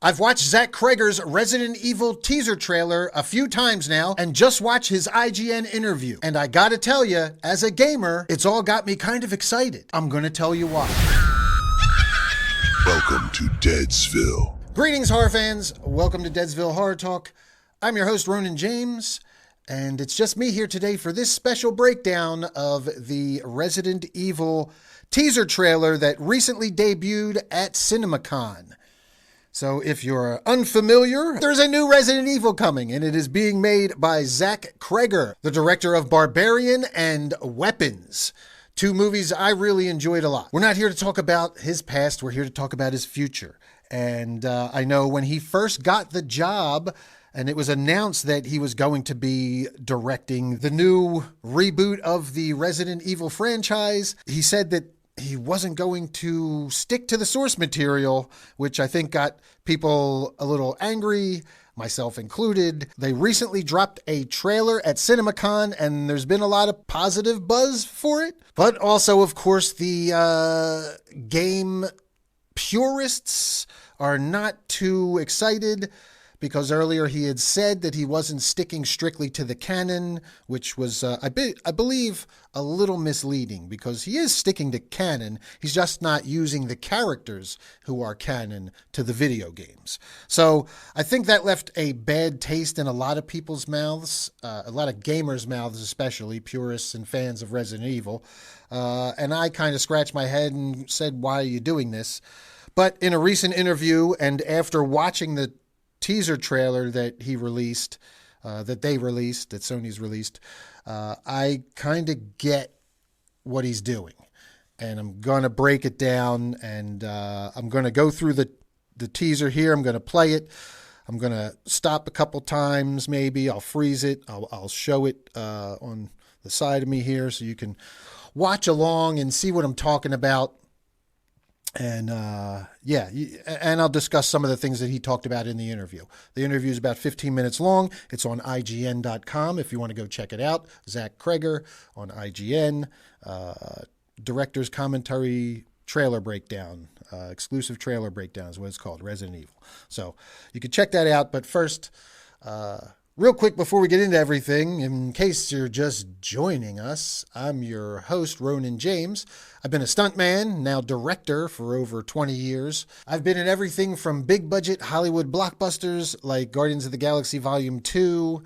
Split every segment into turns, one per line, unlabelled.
I've watched ZACH CREGGER'S Resident Evil teaser trailer a few times now and just watched his IGN interview. And I gotta tell you, as a gamer, it's all got me kind of excited. I'm gonna tell you why.
Welcome to Deadsville.
Greetings, horror fans. Welcome to Deadsville Horror Talk. I'm your host, Ronin James, and it's just me here today for this special breakdown of the Resident Evil teaser trailer that recently debuted at CinemaCon. So if you're unfamiliar, there's a new Resident Evil coming, and it is being made by ZACH CREGGER, the director of Barbarian and Weapons. Two movies I really enjoyed a lot. We're not here to talk about his past, we're here to talk about his future. And I know when he first got the job, and it was announced that he was going to be directing the new reboot of the Resident Evil franchise, he said that he wasn't going to stick to the source material, which I think got people a little angry, myself included. They recently dropped a trailer at CinemaCon, and there's been a lot of positive buzz for it. But also, of course, the game purists are not too excited, because earlier he had said that he wasn't sticking strictly to the canon, which was, I believe, a little misleading, because he is sticking to canon. He's just not using the characters who are canon to the video games. So I think that left a bad taste in a lot of people's mouths, a lot of gamers' mouths, especially purists and fans of Resident Evil. And I kind of scratched my head and said, why are you doing this? But in a recent interview, and after watching the teaser trailer that he released, that Sony's released, I kind of get what he's doing. And I'm going to break it down, and I'm going to go through the teaser here. I'm going to play it. I'm going to stop a couple times, maybe. I'll freeze it. I'll show it on the side of me here so you can watch along and see what I'm talking about. And and I'll discuss some of the things that he talked about in the interview. The interview is about 15 minutes long. It's on IGN.com if you want to go check it out. ZACH CREGGER on IGN. Director's commentary trailer breakdown. Exclusive trailer breakdown is what it's called, Resident Evil. So you can check that out. But first, real quick before we get into everything, in case you're just joining us, I'm your host, Ronin James. I've been a stuntman, now director, for over 20 years. I've been in everything from big-budget Hollywood blockbusters like Guardians of the Galaxy Volume 2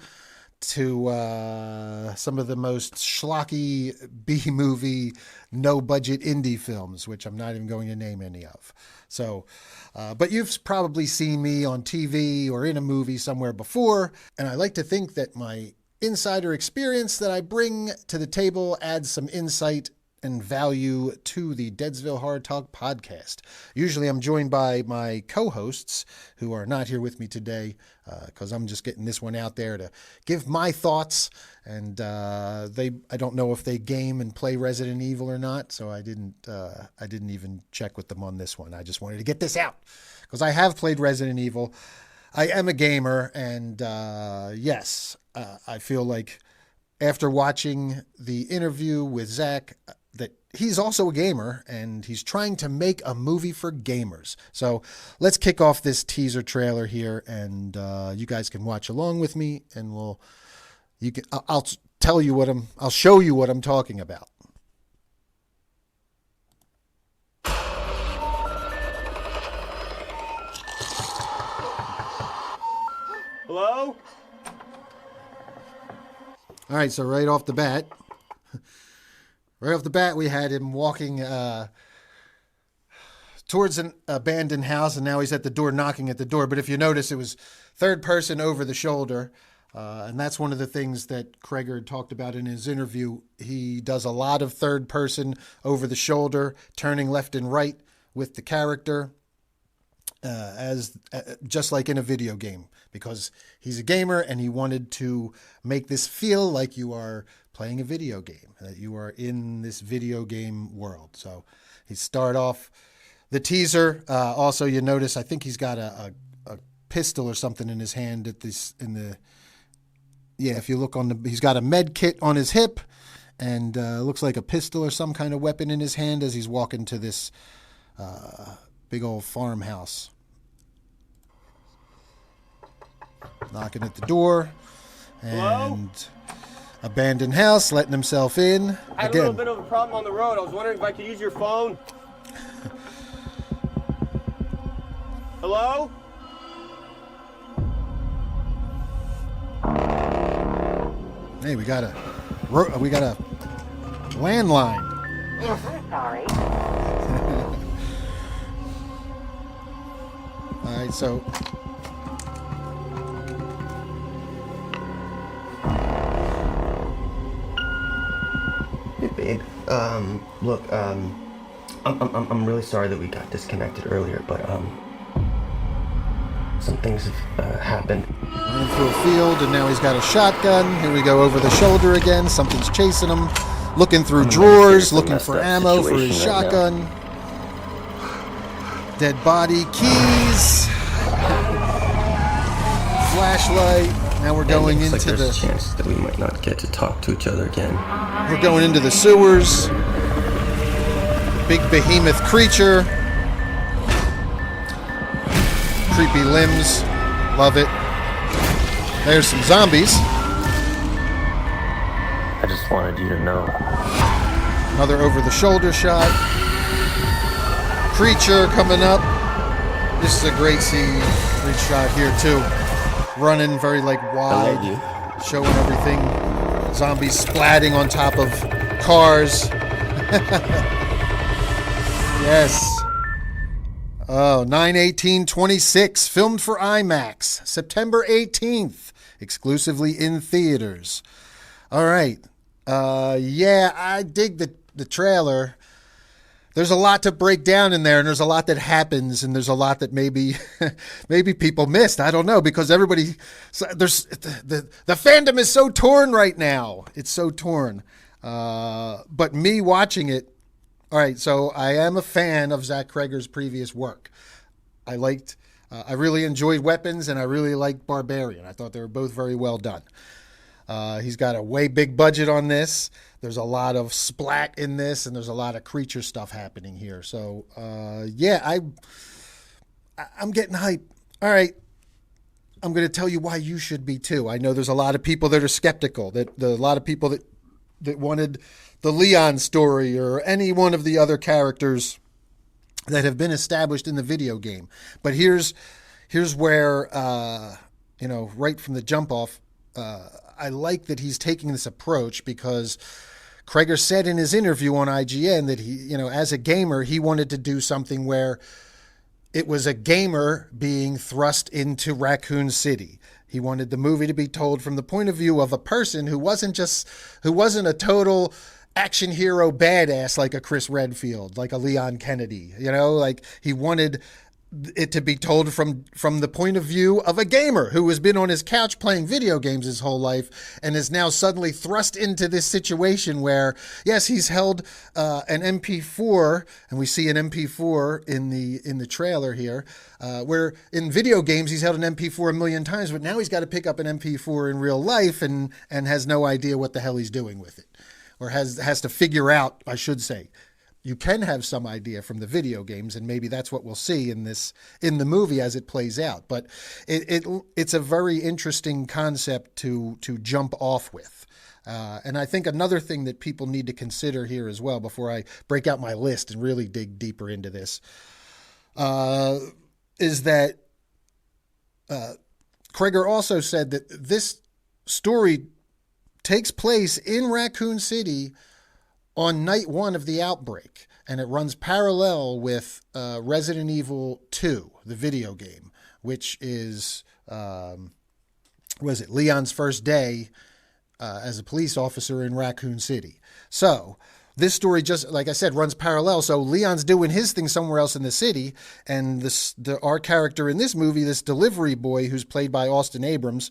to some of the most schlocky B-movie, no-budget indie films, which I'm not even going to name any of. So, but you've probably seen me on TV or in a movie somewhere before, and I like to think that my insider experience that I bring to the table adds some insight and value to the Deadsville Horror Talk podcast. Usually I'm joined by my co-hosts who are not here with me today because I'm just getting this one out there to give my thoughts. And I don't know if they game and play Resident Evil or not, so I didn't even check with them on this one. I just wanted to get this out because I have played Resident Evil. I am a gamer, and yes, I feel like after watching the interview with Zach, that he's also a gamer, and he's trying to make a movie for gamers. So let's kick off this teaser trailer here, and you guys can watch along with me, and I'll show you what I'm talking about.
Hello?
All right, so right off the bat, we had him walking towards an abandoned house, and now he's at the door, knocking at the door. But if you notice, it was third person over the shoulder, and that's one of the things that Cregger talked about in his interview. He does a lot of third person over the shoulder, turning left and right with the character, just like in a video game, because he's a gamer and he wanted to make this feel like you are playing a video game, that you are in this video game world. So he started off the teaser. Also, you notice, I think he's got a pistol or something in his hand if you look he's got a med kit on his hip, and looks like a pistol or some kind of weapon in his hand as he's walking to this big old farmhouse. knocking at the door.
Hello?
And abandoned house, letting himself in.
I had a little bit of a problem on the road. I was wondering if I could use your phone. Hello?
Hey, we got a landline.
Yes, I'm sorry.
All right, so
Hey, babe. Look, I'm really sorry that we got disconnected earlier, but some things have happened.
ran through a field, and now he's got a shotgun. Here we go over the shoulder again. Something's chasing him. Looking through drawers, looking for ammo for his shotgun. Dead body, keys, flashlight. Now we're going
Looks
into
like there's
the.
a chance that we might not get to talk to each other again.
We're going into the sewers. Big behemoth creature. Creepy limbs. Love it. There's some zombies.
I just wanted you to know.
Another over-the-shoulder shot. Creature coming up. This is a great scene. Great shot here too. Running very like
I
wide,
love you.
showing everything. Zombies splatting on top of cars. Yes. Oh, 9/18/26, filmed for IMAX, September 18th, exclusively in theaters. All right. Yeah, I dig the trailer. There's a lot to break down in there, and there's a lot that happens, and there's a lot that maybe people missed. I don't know, because everybody, there's the fandom is so torn right now. It's so torn. But me watching it, all right, so I am a fan of ZACH CREGGER'S previous work. I really enjoyed Weapons, and I really liked Barbarian. I thought they were both very well done. He's got a way big budget on this. There's a lot of splat in this, and there's a lot of creature stuff happening here. So, yeah, I'm getting hype. All right, I'm going to tell you why you should be too. I know there's a lot of people that are skeptical. A lot of people that wanted the Leon story or any one of the other characters that have been established in the video game. But here's where right from the jump off. I like that he's taking this approach, because Cregger said in his interview on IGN that he, as a gamer, he wanted to do something where it was a gamer being thrust into Raccoon City. He wanted the movie to be told from the point of view of a person who wasn't a total action hero badass like a Chris Redfield, like a Leon Kennedy. Like he wanted it to be told from the point of view of a gamer who has been on his couch playing video games his whole life and is now suddenly thrust into this situation where, yes, he's held an MP4, and we see an MP4 in the trailer here, where in video games he's held an MP4 a million times, but now he's got to pick up an MP4 in real life and has no idea what the hell he's doing with it, or has to figure out, I should say. You can have some idea from the video games, and maybe that's what we'll see in the movie as it plays out. But it's a very interesting concept to jump off with. And I think another thing that people need to consider here as well, before I break out my list and really dig deeper into this, is that Cregger also said that this story takes place in Raccoon City on night one of the outbreak, and it runs parallel with Resident Evil 2, the video game, which is, Leon's first day as a police officer in Raccoon City. So this story, just like I said, runs parallel. So Leon's doing his thing somewhere else in the city, and our character in this movie, this delivery boy who's played by Austin Abrams,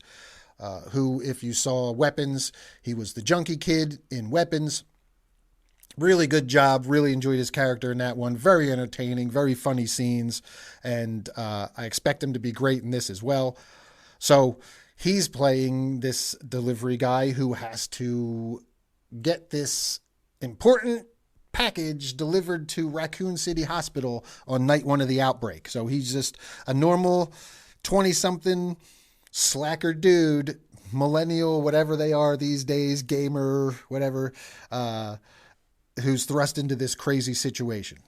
who, if you saw Weapons, he was the junkie kid in Weapons. Really good job. Really enjoyed his character in that one. Very entertaining, very funny scenes. And I expect him to be great in this as well. So he's playing this delivery guy who has to get this important package delivered to Raccoon City Hospital on night one of the outbreak. So he's just a normal 20-something slacker dude, millennial, whatever they are these days, gamer, whatever, who's thrust into this crazy situation.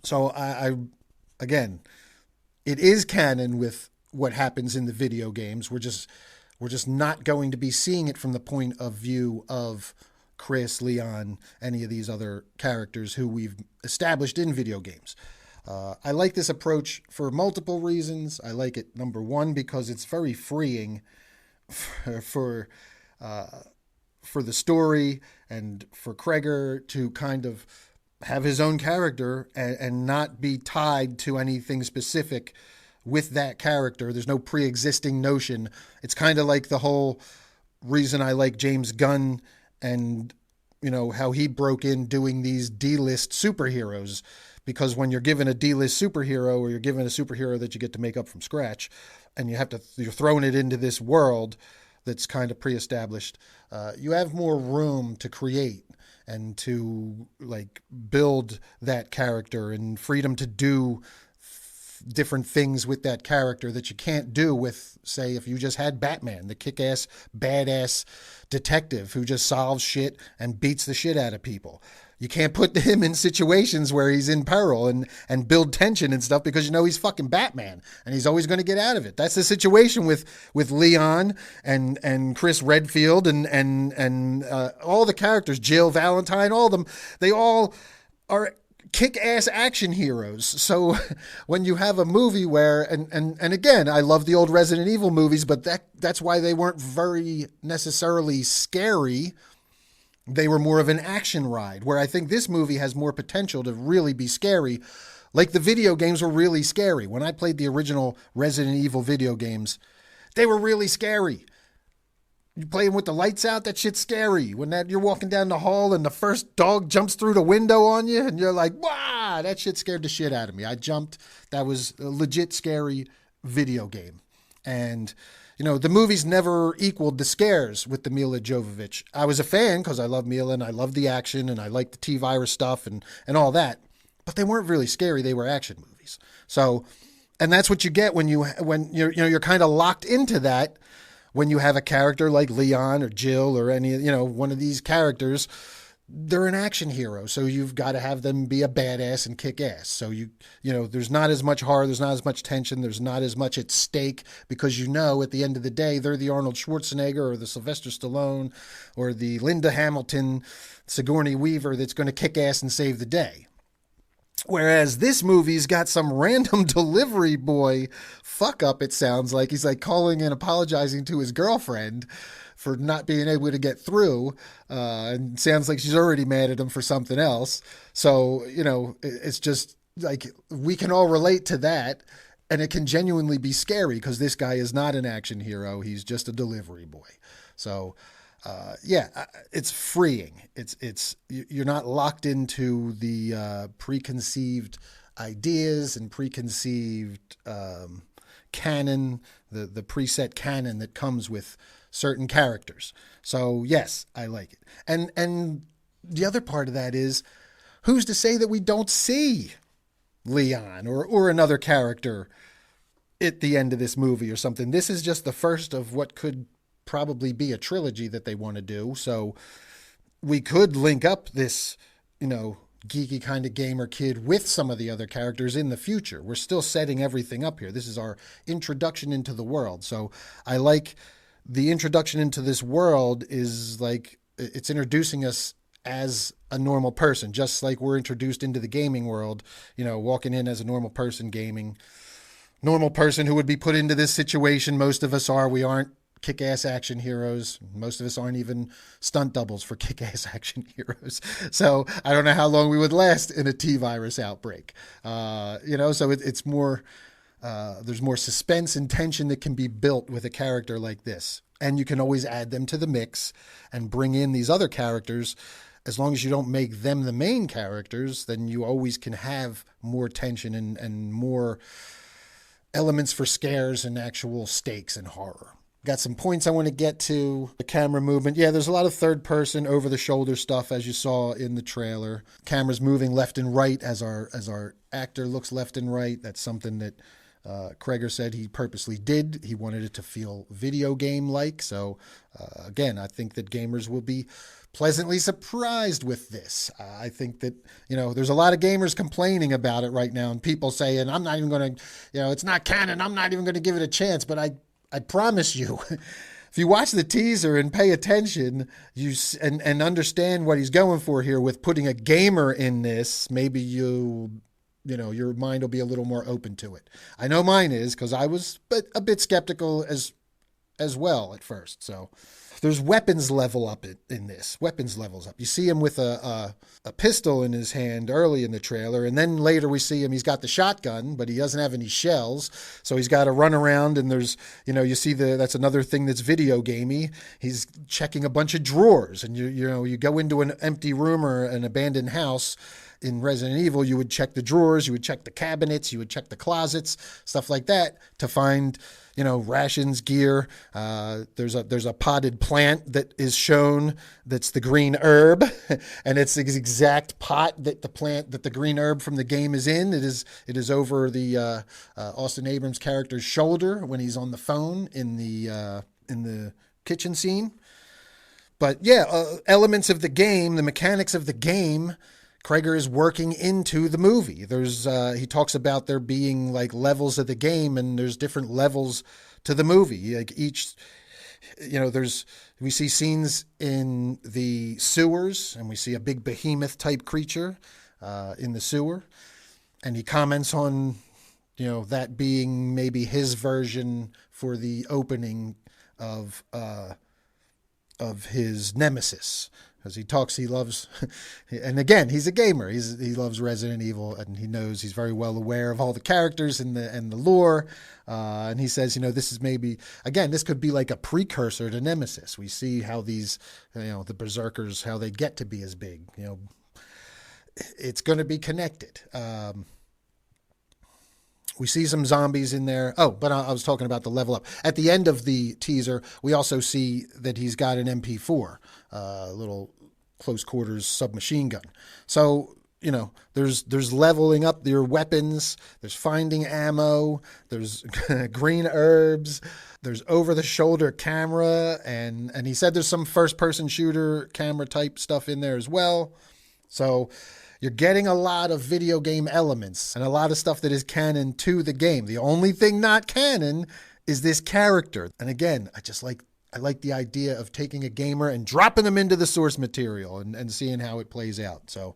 So I again, it is canon with what happens in the video games. We're just not going to be seeing it from the point of view of Chris, Leon, any of these other characters who we've established in video games. I like this approach for multiple reasons. I like it, number one, because it's very freeing for the story and for Cregger to kind of have his own character and not be tied to anything specific with that character. There's no pre-existing notion. It's kind of like the whole reason I like James Gunn and, you know, how he broke in doing these D-list superheroes. Because when you're given a D-list superhero, or you're given a superhero that you get to make up from scratch, and you're throwing it into this world that's kind of pre-established, you have more room to create and to like build that character, and freedom to do different things with that character that you can't do with, say, if you just had Batman, the kick-ass, badass detective who just solves shit and beats the shit out of people. You can't put him in situations where he's in peril and build tension and stuff, because you know he's fucking Batman and he's always going to get out of it. That's the situation with Leon and Chris Redfield and all the characters, Jill Valentine, all of them. They all are kick-ass action heroes. So when you have a movie where, and again, I love the old Resident Evil movies, but that's why they weren't very necessarily scary. They were more of an action ride, where I think this movie has more potential to really be scary. Like the video games were really scary. When I played the original Resident Evil video games, they were really scary. You play them with the lights out, that shit's scary. When you're walking down the hall and the first dog jumps through the window on you and you're like, wow, that shit scared the shit out of me. I jumped. That was a legit scary video game. And you know, the movies never equaled the scares with the Mila Jovovich. I was a fan because I love Mila and I love the action and I like the T-Virus stuff and all that. But they weren't really scary. They were action movies. So, and that's what you get when you're kind of locked into that when you have a character like Leon or Jill or any, you know, one of these characters. They're an action hero, so you've got to have them be a badass and kick ass. So you know, there's not as much horror, there's not as much tension, there's not as much at stake, because you know at the end of the day they're the Arnold Schwarzenegger or the Sylvester Stallone or the Linda Hamilton, Sigourney Weaver that's going to kick ass and save the day. Whereas this movie's got some random delivery boy fuck up, it sounds like. He's like calling and apologizing to his girlfriend for not being able to get through, and sounds like she's already mad at him for something else. So, you know, it's just like we can all relate to that, and it can genuinely be scary because this guy is not an action hero. He's just a delivery boy. So, yeah, it's freeing. You're not locked into the preconceived ideas and preconceived canon, the preset canon that comes with certain characters. So yes, I like it. And the other part of that is, who's to say that we don't see Leon or another character at the end of this movie or something? This is just the first of what could probably be a trilogy that they want to do. So we could link up this, you know, geeky kind of gamer kid with some of the other characters in the future. We're still setting everything up here. This is our introduction into the world. So I like the introduction into this world is like, it's introducing us as a normal person, just like we're introduced into the gaming world, you know, walking in as a normal person gaming, normal person who would be put into this situation. Most of us are. We aren't kick-ass action heroes. Most of us aren't even stunt doubles for kick-ass action heroes. So I don't know how long we would last in a T-virus outbreak. You know, so it's more, there's more suspense and tension that can be built with a character like this. And you can always add them to the mix and bring in these other characters. As long as you don't make them the main characters, then you always can have more tension and more elements for scares and actual stakes and horror. Got some points I want to get to. The camera movement. Yeah, there's a lot of third person over the shoulder stuff, as you saw in the trailer. Camera's moving left and right as our actor looks left and right. That's something that Cregger said he purposely did. He wanted it to feel video game-like. So, again, I think that gamers will be pleasantly surprised with this. I think that, there's a lot of gamers complaining about it right now, and people saying, I'm not even going to, it's not canon. I'm not even going to give it a chance. But I promise you, if you watch the teaser and pay attention, and understand what he's going for here with putting a gamer in this, maybe your mind will be a little more open to it. I know mine is, because I was a bit skeptical as well at first. So there's weapons level up in this. Weapons levels up. You see him with a pistol in his hand early in the trailer, and then later we see him, he's got the shotgun, but he doesn't have any shells, so he's got to run around, and there's, you see that's another thing that's video gamey. He's checking a bunch of drawers, and you go into an empty room or an abandoned house. In Resident Evil, you would check the drawers, you would check the cabinets, you would check the closets, stuff like that to find, rations, gear. There's a potted plant that is shown that's the green herb, and it's the exact pot that the green herb from the game is in. It is over the Austin Abrams character's shoulder when he's on the phone in the kitchen scene. But yeah, elements of the game, the mechanics of the game, Cregger is working into the movie. He talks about there being like levels of the game, and there's different levels to the movie. Like each, we see scenes in the sewers, and we see a big behemoth type creature in the sewer, and he comments on, that being maybe his version for the opening of his nemesis. As he loves, and again, he's a gamer. He loves Resident Evil, and he knows, he's very well aware of all the characters and the lore. And he says, this is maybe, again, this could be like a precursor to Nemesis. We see how these, the berserkers, how they get to be as big. It's going to be connected. We see some zombies in there. Oh, but I was talking about the level up. At the end of the teaser, we also see that he's got an MP4, little close quarters submachine gun. So, there's leveling up your weapons. There's finding ammo. There's green herbs. There's over-the-shoulder camera. And he said there's some first-person shooter camera type stuff in there as well. So you're getting a lot of video game elements and a lot of stuff that is canon to the game. The only thing not canon is this character. And again, I like the idea of taking a gamer and dropping them into the source material and seeing how it plays out. So,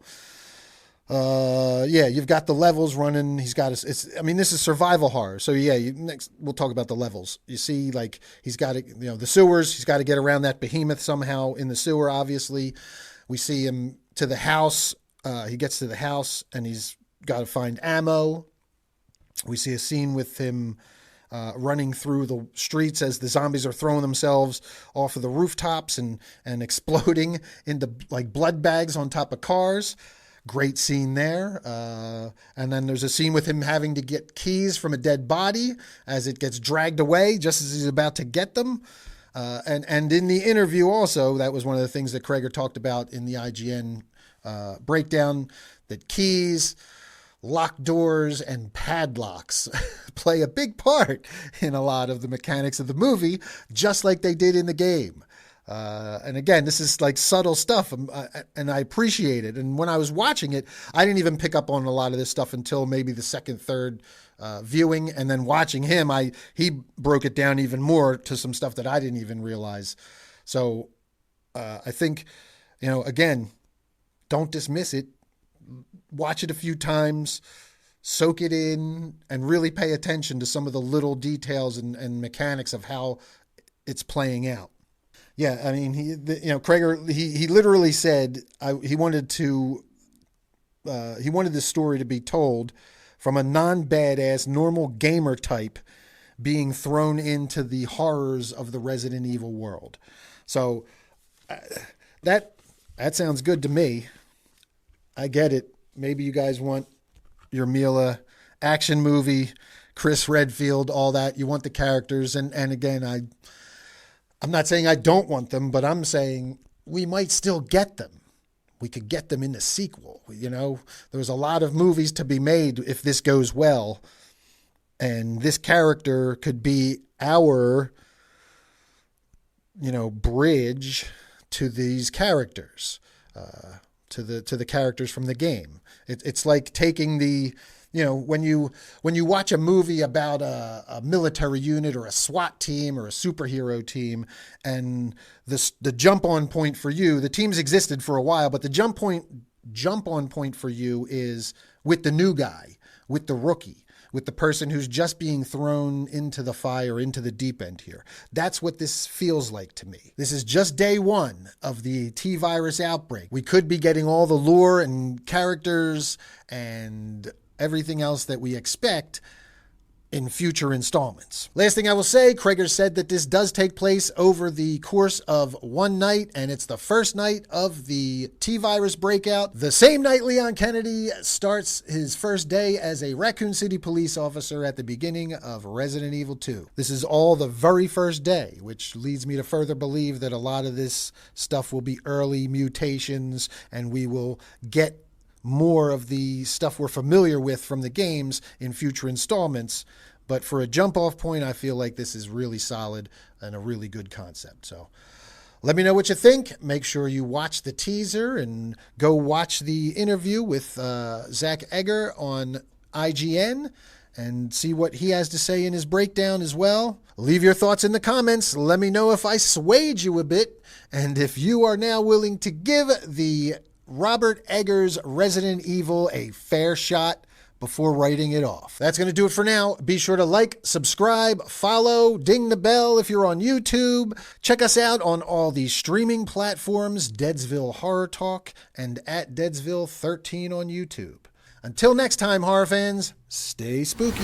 you've got the levels running. He's got this is survival horror. So next we'll talk about the levels. You see, like, he's got to, the sewers, he's got to get around that behemoth somehow in the sewer, obviously. We see him to the house. He gets to the house and he's got to find ammo. We see a scene with him running through the streets as the zombies are throwing themselves off of the rooftops and exploding into like blood bags on top of cars. Great scene there. And then there's a scene with him having to get keys from a dead body as it gets dragged away just as he's about to get them. And in the interview also, that was one of the things that Cregger talked about in the IGN breakdown, that keys, locked doors, and padlocks play a big part in a lot of the mechanics of the movie, just like they did in the game. And again, this is like subtle stuff, and I appreciate it. And when I was watching it, I didn't even pick up on a lot of this stuff until maybe the second, third viewing, and then watching him, he broke it down even more to some stuff that I didn't even realize. So I think, again, don't dismiss it. Watch it a few times, soak it in, and really pay attention to some of the little details and mechanics of how it's playing out. Yeah, I mean, Cregger, he literally said he wanted this story to be told from a non-badass, normal gamer type being thrown into the horrors of the Resident Evil world. So that sounds good to me. I get it. Maybe you guys want your Mila action movie, Chris Redfield, all that. You want the characters. And again, I'm not saying I don't want them, but I'm saying we might still get them. We could get them in the sequel. There's a lot of movies to be made if this goes well. And this character could be our, bridge to these characters, to the characters from the game. It's like taking the, when you watch a movie about a military unit or a SWAT team or a superhero team, and the jump on point for you, the teams existed for a while, but the jump on point for you is with the new guy, with the rookie, with the person who's just being thrown into the fire, into the deep end here. That's what this feels like to me. This is just day one of the T-virus outbreak. We could be getting all the lore and characters and everything else that we expect in future installments. Last thing I will say, Cregger said that this does take place over the course of one night, and it's the first night of the T-virus breakout. The same night Leon Kennedy starts his first day as a Raccoon City police officer at the beginning of Resident Evil 2. This is all the very first day, which leads me to further believe that a lot of this stuff will be early mutations, and we will get more of the stuff we're familiar with from the games in future installments. But for a jump-off point, I feel like this is really solid and a really good concept. So let me know what you think. Make sure you watch the teaser and go watch the interview with ZACH Egger on IGN and see what he has to say in his breakdown as well. Leave your thoughts in the comments. Let me know if I swayed you a bit, and if you are now willing to give the Robert Eggers' Resident Evil a fair shot before writing it off. That's going to do it for now. Be sure to like, subscribe, follow, ding the bell if you're on YouTube. Check us out on all the streaming platforms, Deadsville Horror Talk, and at Deadsville 13 on YouTube. Until next time, horror fans, stay spooky.